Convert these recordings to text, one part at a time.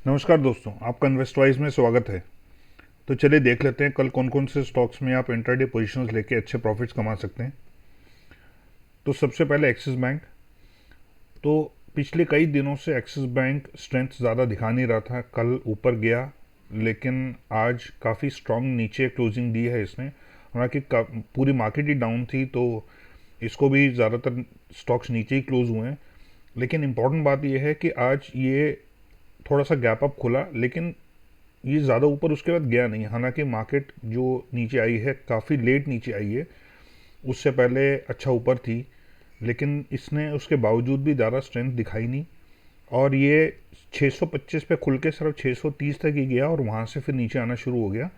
नमस्कार दोस्तों, आपका इन्वेस्टवाइज में स्वागत है। तो चलिए देख लेते हैं कल कौन कौन से स्टॉक्स में आप इंट्राडे पोजीशंस लेके अच्छे प्रॉफिट्स कमा सकते हैं। तो सबसे पहले एक्सिस बैंक। तो पिछले कई दिनों से एक्सिस बैंक स्ट्रेंथ ज़्यादा दिखा नहीं रहा था। कल ऊपर गया लेकिन आज काफ़ी स्ट्रांग नीचे क्लोजिंग दी है इसने। हालांकि पूरी मार्केट ही डाउन थी तो इसको भी ज़्यादातर स्टॉक्स नीचे ही क्लोज हुए हैं। लेकिन इम्पॉर्टेंट बात यह है कि आज ये थोड़ा सा गैप अप खुला, लेकिन ये ज़्यादा ऊपर उसके बाद गया नहीं। हालांकि मार्केट जो नीचे आई है काफ़ी लेट नीचे आई है, उससे पहले अच्छा ऊपर थी, लेकिन इसने उसके बावजूद भी ज़्यादा स्ट्रेंथ दिखाई नहीं। और ये 625 पे खुल के सिर्फ 630 तक ही गया और वहाँ से फिर नीचे आना शुरू हो गया।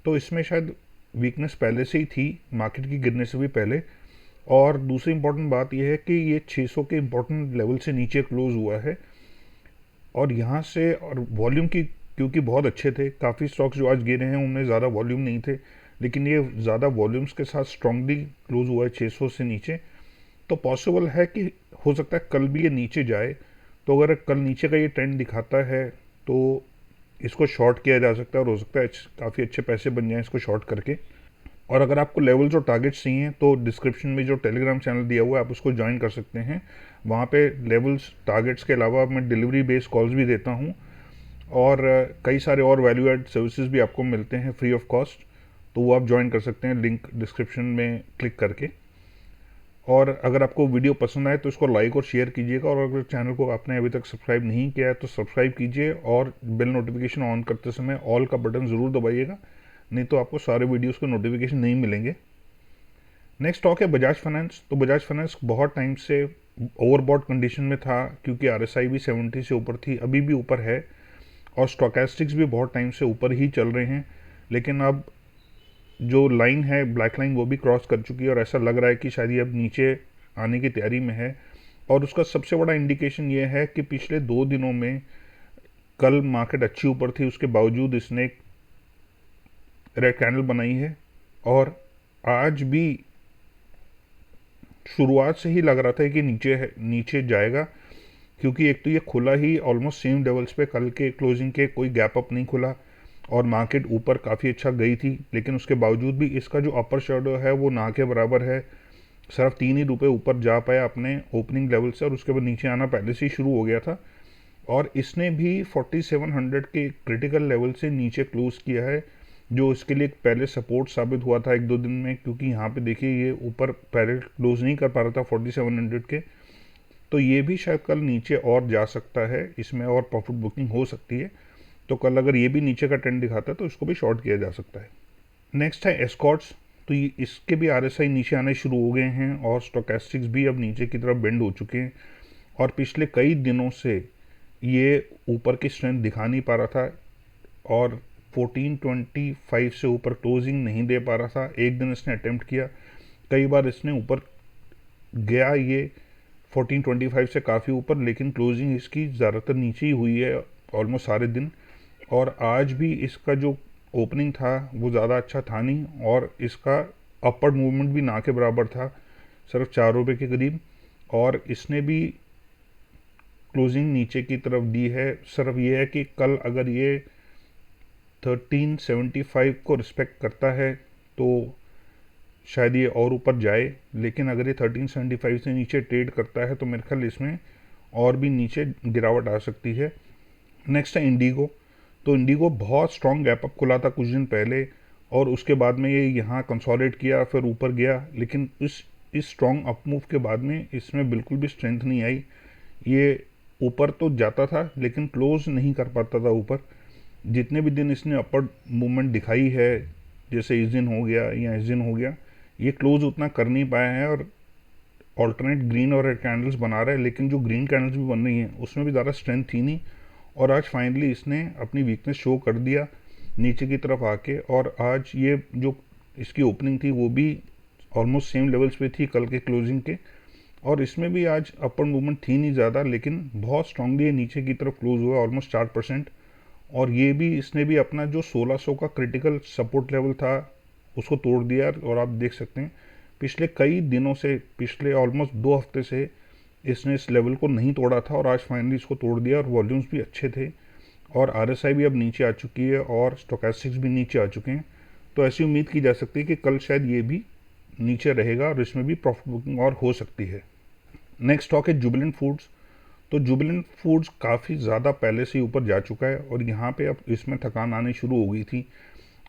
तो इसमें शायद वीकनेस पहले से ही थी, मार्केट की गिरने से भी पहले। और दूसरी इंपॉर्टेंट बात यह है कि ये 600 के इंपॉर्टेंट लेवल से नीचे क्लोज हुआ है। और यहाँ से और वॉल्यूम की, क्योंकि बहुत अच्छे थे, काफ़ी स्टॉक्स जो आज गिरे हैं उनमें ज़्यादा वॉल्यूम नहीं थे, लेकिन ये ज़्यादा वॉल्यूम्स के साथ स्ट्रांगली क्लोज हुआ है 600 से नीचे। तो पॉसिबल है कि हो सकता है कल भी ये नीचे जाए। तो अगर कल नीचे का ये ट्रेंड दिखाता है तो इसको शॉर्ट किया जा सकता है और हो सकता है काफ़ी अच्छे पैसे बन जाएं इसको शॉर्ट करके। और अगर आपको लेवल्स और टारगेट्स चाहिए तो डिस्क्रिप्शन में जो टेलीग्राम चैनल दिया हुआ है आप उसको ज्वाइन कर सकते हैं। वहाँ पे लेवल्स टारगेट्स के अलावा मैं डिलीवरी बेस्ड कॉल्स भी देता हूँ और कई सारे और वैल्यू एड सर्विसेज भी आपको मिलते हैं फ्री ऑफ कॉस्ट। तो वो आप ज्वाइन कर सकते हैं लिंक डिस्क्रिप्शन में क्लिक करके। और अगर आपको वीडियो पसंद आए तो इसको लाइक और शेयर कीजिएगा, और अगर चैनल को आपने अभी तक सब्सक्राइब नहीं किया है तो सब्सक्राइब कीजिए और बेल नोटिफिकेशन ऑन करते समय ऑल का बटन ज़रूर दबाइएगा, नहीं तो आपको सारे वीडियोज़ के नोटिफिकेशन नहीं मिलेंगे। नेक्स्ट स्टॉक है बजाज फाइनेंस। तो बजाज फाइनेंस बहुत टाइम से ओवरबॉट कंडीशन में था, क्योंकि आरएसआई भी 70 से ऊपर थी, अभी भी ऊपर है, और स्टोकेस्टिक्स भी बहुत टाइम से ऊपर ही चल रहे हैं। लेकिन अब जो लाइन है ब्लैक लाइन वो भी क्रॉस कर चुकी है और ऐसा लग रहा है कि शायद ये अब नीचे आने की तैयारी में है। और उसका सबसे बड़ा इंडिकेशन ये है कि पिछले 2 दिनों में कल मार्केट अच्छी ऊपर थी, उसके बावजूद इसने एक रेड कैंडल बनाई है। और आज भी शुरुआत से ही लग रहा था कि नीचे जाएगा, क्योंकि एक तो ये खुला ही ऑलमोस्ट सेम लेवल्स पे, कल के क्लोजिंग के कोई गैप अप नहीं खुला और मार्केट ऊपर काफ़ी अच्छा गई थी। लेकिन उसके बावजूद भी इसका जो अपर शेडो है वो ना के बराबर है, सिर्फ 3 ही रुपये ऊपर जा पाया अपने ओपनिंग लेवल से, और उसके बाद नीचे आना पहले से ही शुरू हो गया था। और इसने भी 4700 के क्रिटिकल लेवल से नीचे क्लोज किया है, जो इसके लिए पहले सपोर्ट साबित हुआ था 1-2 दिन में, क्योंकि यहाँ पे देखिए ये ऊपर पहले क्लोज नहीं कर पा रहा था 4700 के। तो ये भी शायद कल नीचे और जा सकता है, इसमें और प्रॉफिट बुकिंग हो सकती है। तो कल अगर ये भी नीचे का ट्रेंड दिखाता है तो इसको भी शॉर्ट किया जा सकता है। नेक्स्ट है एस्कॉर्ट्स। तो ये इसके भी आरएसआई नीचे आने शुरू हो गए हैं और स्टोकेस्टिक्स भी अब नीचे की तरफ बेंड हो चुके हैं। और पिछले कई दिनों से ये ऊपर की स्ट्रेंथ दिखा नहीं पा रहा था और 1425 से ऊपर क्लोजिंग नहीं दे पा रहा था। एक दिन इसने अटेम्प्ट किया, कई बार इसने ऊपर गया ये 1425 से काफ़ी ऊपर, लेकिन क्लोजिंग इसकी ज़्यादातर नीचे ही हुई है ऑलमोस्ट सारे दिन। और आज भी इसका जो ओपनिंग था वो ज़्यादा अच्छा था नहीं, और इसका अपवर्ड मूवमेंट भी ना के बराबर था, सिर्फ 4 रुपये के करीब। और इसने भी क्लोजिंग नीचे की तरफ दी है। सिर्फ ये है कि कल अगर ये 1375 को रिस्पेक्ट करता है तो शायद ये और ऊपर जाए, लेकिन अगर ये 1375 से नीचे ट्रेड करता है तो मेरे ख्याल इसमें और भी नीचे गिरावट आ सकती है। नेक्स्ट है इंडिगो। तो इंडिगो बहुत स्ट्रॉन्ग गैप अप खुला था कुछ दिन पहले, और उसके बाद में ये यहाँ कंसोलिडेट किया, फिर ऊपर गया, लेकिन इस स्ट्रॉन्ग अप मूव के बाद में इसमें बिल्कुल भी स्ट्रेंथ नहीं आई। ये ऊपर तो जाता था लेकिन क्लोज नहीं कर पाता था ऊपर। जितने भी दिन इसने अपर मूवमेंट दिखाई है, जैसे इस दिन हो गया या इस दिन हो गया, ये क्लोज उतना कर नहीं पाया है और ऑल्टरनेट ग्रीन और रेड कैंडल्स बना रहा है। लेकिन जो ग्रीन कैंडल्स भी बन रही हैं उसमें भी ज़्यादा स्ट्रेंथ थी नहीं, और आज फाइनली इसने अपनी वीकनेस शो कर दिया नीचे की तरफ आके। और आज ये जो इसकी ओपनिंग थी वो भी ऑलमोस्ट सेम लेवल्स पे थी कल के क्लोजिंग के, और इसमें भी आज अपर मूवमेंट थी नहीं ज़्यादा, लेकिन बहुत स्ट्रांगली ये नीचे की तरफ क्लोज हुआ ऑलमोस्ट 4%। और ये भी इसने भी अपना जो 1600 का क्रिटिकल सपोर्ट लेवल था उसको तोड़ दिया। और आप देख सकते हैं पिछले कई दिनों से, पिछले ऑलमोस्ट 2 हफ्ते से इसने इस लेवल को नहीं तोड़ा था, और आज फाइनली इसको तोड़ दिया और वॉल्यूम्स भी अच्छे थे। और RSI भी अब नीचे आ चुकी है और स्टोकेस्टिक्स भी नीचे आ चुके हैं। तो ऐसी उम्मीद की जा सकती है कि कल शायद ये भी नीचे रहेगा और इसमें भी प्रॉफिट बुकिंग और हो सकती है। नेक्स्ट स्टॉक है जुबिलेंट फूड्स। तो जुबिलेंट फूड्स काफ़ी ज़्यादा पहले से ही ऊपर जा चुका है और यहाँ पे अब इसमें थकान आनी शुरू हो गई थी।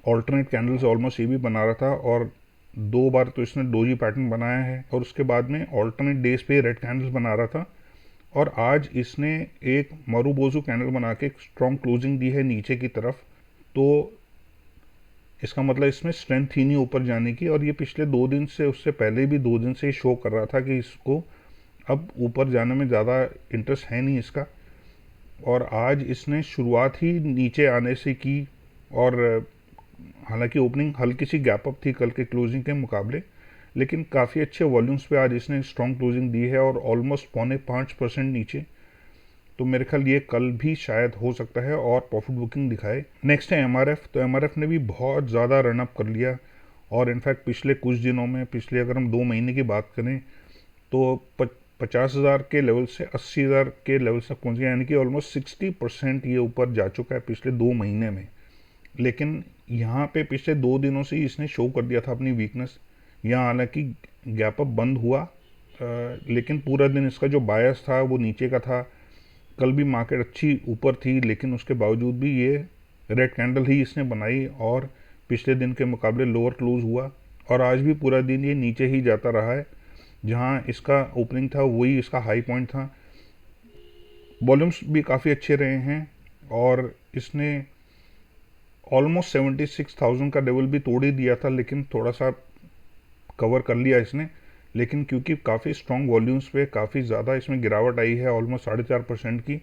ऑल्टरनेट कैंडल्स ऑलमोस्ट ये भी बना रहा था और 2 बार तो इसने डोजी पैटर्न बनाया है और उसके बाद में ऑल्टरनेट डेज पे रेड कैंडल्स बना रहा था और आज इसने एक मारूबोजू कैंडल बना के एक स्ट्रॉन्ग क्लोजिंग दी है नीचे की तरफ। तो इसका मतलब इसमें स्ट्रेंथ ही नहीं ऊपर जाने की, और ये पिछले 2 दिन से, उससे पहले भी 2 दिन से शो कर रहा था कि इसको अब ऊपर जाने में ज़्यादा इंटरेस्ट है नहीं इसका। और आज इसने शुरुआत ही नीचे आने से की और हालांकि ओपनिंग हल्की सी गैप अप थी कल के क्लोजिंग के मुकाबले, लेकिन काफ़ी अच्छे वॉल्यूम्स पे आज इसने स्ट्रॉन्ग क्लोजिंग दी है और ऑलमोस्ट 4.5% नीचे। तो मेरे ख्याल ये कल भी शायद हो सकता है और प्रॉफिट बुकिंग दिखाए। नेक्स्ट है MRF। तो MRF ने भी बहुत ज़्यादा रनअप कर लिया और इनफैक्ट पिछले कुछ दिनों में, पिछले अगर हम 2 महीने की बात करें तो 50,000 के लेवल से 80,000 के लेवल तक पहुंच गया, यानी कि ऑलमोस्ट 60% ये ऊपर जा चुका है पिछले 2 महीने में। लेकिन यहाँ पे पिछले 2 दिनों से ही इसने शो कर दिया था अपनी वीकनेस। यहाँ हालांकि गैप अप बंद हुआ लेकिन पूरा दिन इसका जो बायस था वो नीचे का था। कल भी मार्केट अच्छी ऊपर थी लेकिन उसके बावजूद भी ये रेड कैंडल ही इसने बनाई और पिछले दिन के मुकाबले लोअर क्लोज हुआ और आज भी पूरा दिन ये नीचे ही जाता रहा है। जहाँ इसका ओपनिंग था वही इसका हाई पॉइंट था। वॉल्यूम्स भी काफ़ी अच्छे रहे हैं और इसने ऑलमोस्ट 76,000 का लेवल भी तोड़ ही दिया था, लेकिन थोड़ा सा कवर कर लिया इसने। लेकिन क्योंकि काफ़ी स्ट्रॉन्ग वॉल्यूम्स पे काफ़ी ज़्यादा इसमें गिरावट आई है, ऑलमोस्ट 4.5% की,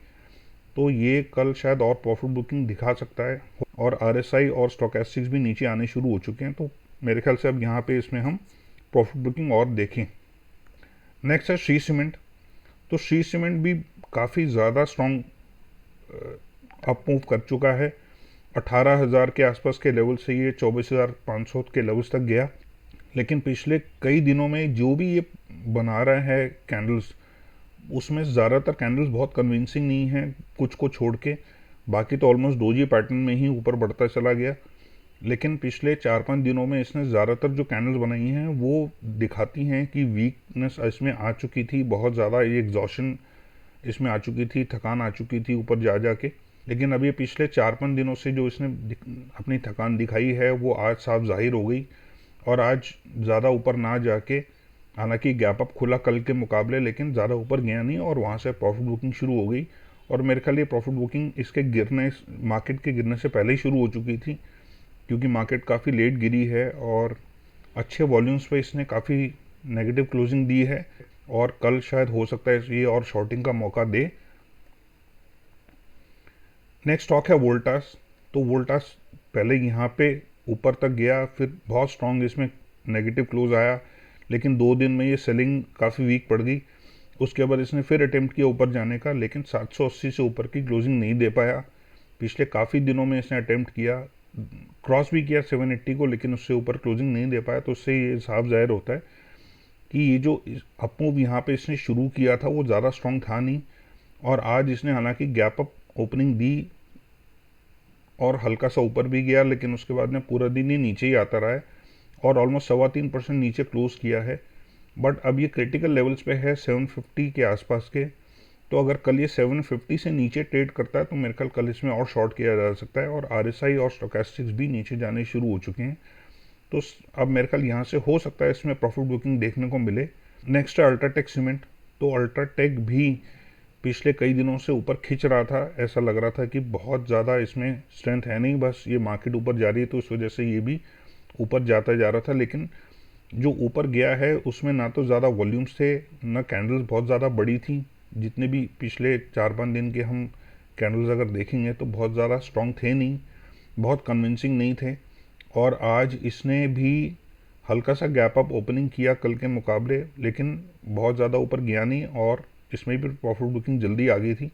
तो ये कल शायद और प्रॉफिट बुकिंग दिखा सकता है। और RSI और स्टोकेस्टिक्स भी नीचे आने शुरू हो चुके हैं, तो मेरे ख्याल से अब यहाँ पे इसमें हम प्रॉफिट बुकिंग और देखें। नेक्स्ट है श्री सीमेंट। तो श्री सीमेंट भी काफ़ी ज़्यादा स्ट्रॉन्ग अप मूव कर चुका है। 18,000 के आसपास के लेवल से ये 24,500 के लेवल्स तक गया। लेकिन पिछले कई दिनों में जो भी ये बना रहा है कैंडल्स, उसमें ज़्यादातर कैंडल्स बहुत कन्विंसिंग नहीं हैं, कुछ को छोड़ के। बाकी तो ऑलमोस्ट डोजी पैटर्न में ही ऊपर बढ़ता चला गया। लेकिन पिछले 4-5 दिनों में इसने ज़्यादातर जो कैंडल्स बनाई हैं वो दिखाती हैं कि वीकनेस इसमें आ चुकी थी, बहुत ज़्यादा ये एग्जॉशन इसमें आ चुकी थी, थकान आ चुकी थी ऊपर जा जा के। लेकिन अब ये पिछले 4-5 दिनों से जो इसने अपनी थकान दिखाई है वो आज साफ जाहिर हो गई और आज ज़्यादा ऊपर ना जाके, हालांकि गैप अप खुला कल के मुकाबले, लेकिन ज़्यादा ऊपर गया नहीं और वहाँ से प्रॉफिट बुकिंग शुरू हो गई। और मेरे ख्याल ये प्रॉफिट बुकिंग इसके गिरने, मार्केट के गिरने से पहले ही शुरू हो चुकी थी, क्योंकि मार्केट काफ़ी लेट गिरी है और अच्छे वॉल्यूम्स पे इसने काफ़ी नेगेटिव क्लोजिंग दी है और कल शायद हो सकता है ये और शॉर्टिंग का मौका दे। नेक्स्ट स्टॉक है वोल्टास। तो वोल्टास पहले यहाँ पे ऊपर तक गया, फिर बहुत स्ट्रॉन्ग इसमें नेगेटिव क्लोज आया, लेकिन 2 दिन में ये सेलिंग काफ़ी वीक पड़ गई। उसके बाद इसने फिर अटेम्प्ट किया ऊपर जाने का, लेकिन 780 से ऊपर की क्लोजिंग नहीं दे पाया। पिछले काफ़ी दिनों में इसने अटेम्प्ट किया, क्रॉस भी किया 780 को, लेकिन उससे ऊपर क्लोजिंग नहीं दे पाया। तो उससे ये साफ जाहिर होता है कि ये जो अप मूव यहाँ पे इसने शुरू किया था वो ज़्यादा स्ट्रॉन्ग था नहीं। और आज इसने हालांकि गैप अप ओपनिंग दी और हल्का सा ऊपर भी गया, लेकिन उसके बाद में पूरा दिन ही नीचे ही आता रहा है और ऑलमोस्ट 3.25% नीचे क्लोज किया है। बट अब ये क्रिटिकल लेवल्स पे है 750 के आसपास के। तो अगर कल ये 750 से नीचे ट्रेड करता है तो मेरे ख्याल कल इसमें और शॉर्ट किया जा सकता है। और RSI और स्टोकेस्टिक्स भी नीचे जाने शुरू हो चुके हैं, तो अब मेरे ख्याल यहाँ से हो सकता है इसमें प्रॉफिट बुकिंग देखने को मिले। नेक्स्ट है अल्ट्राटेक सीमेंट। तो अल्ट्राटेक भी पिछले कई दिनों से ऊपर खिंच रहा था, ऐसा लग रहा था कि बहुत ज़्यादा इसमें स्ट्रेंथ है नहीं, बस ये मार्केट ऊपर जा रही है तो उस वजह से ये भी ऊपर जाता जा रहा था। लेकिन जो ऊपर गया है उसमें ना तो ज़्यादा वॉल्यूम्स थे, ना कैंडल्स बहुत ज़्यादा बड़ी थी। जितने भी पिछले 4-5 दिन के हम कैंडल्स अगर देखेंगे तो बहुत ज़्यादा स्ट्रॉन्ग थे नहीं, बहुत कन्विंसिंग नहीं थे। और आज इसने भी हल्का सा गैप अप ओपनिंग किया कल के मुकाबले, लेकिन बहुत ज़्यादा ऊपर गया नहीं और इसमें भी प्रॉफिट बुकिंग जल्दी आ गई थी।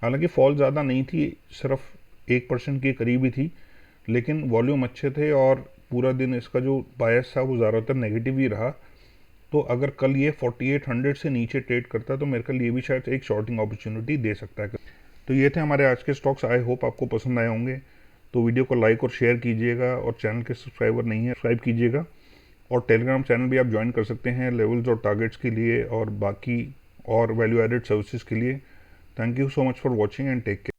हालांकि फॉल ज़्यादा नहीं थी, सिर्फ 1% के करीब ही थी, लेकिन वॉल्यूम अच्छे थे और पूरा दिन इसका जो बायस था वो ज़्यादातर नेगेटिव ही रहा। तो अगर कल ये 4800 से नीचे ट्रेड करता है तो मेरे ख्याल ये भी शायद एक शॉर्टिंग अपॉर्चुनिटी दे सकता है। तो ये थे हमारे आज के स्टॉक्स। आई होप आपको पसंद आए होंगे। तो वीडियो को लाइक और शेयर कीजिएगा, और चैनल के सब्सक्राइबर नहीं है सब्सक्राइब कीजिएगा। और टेलीग्राम चैनल भी आप ज्वाइन कर सकते हैं लेवल्स और टारगेट्स के लिए और बाकी और वैल्यू एडेड सर्विसेज के लिए। Thank you so much for watching and take care.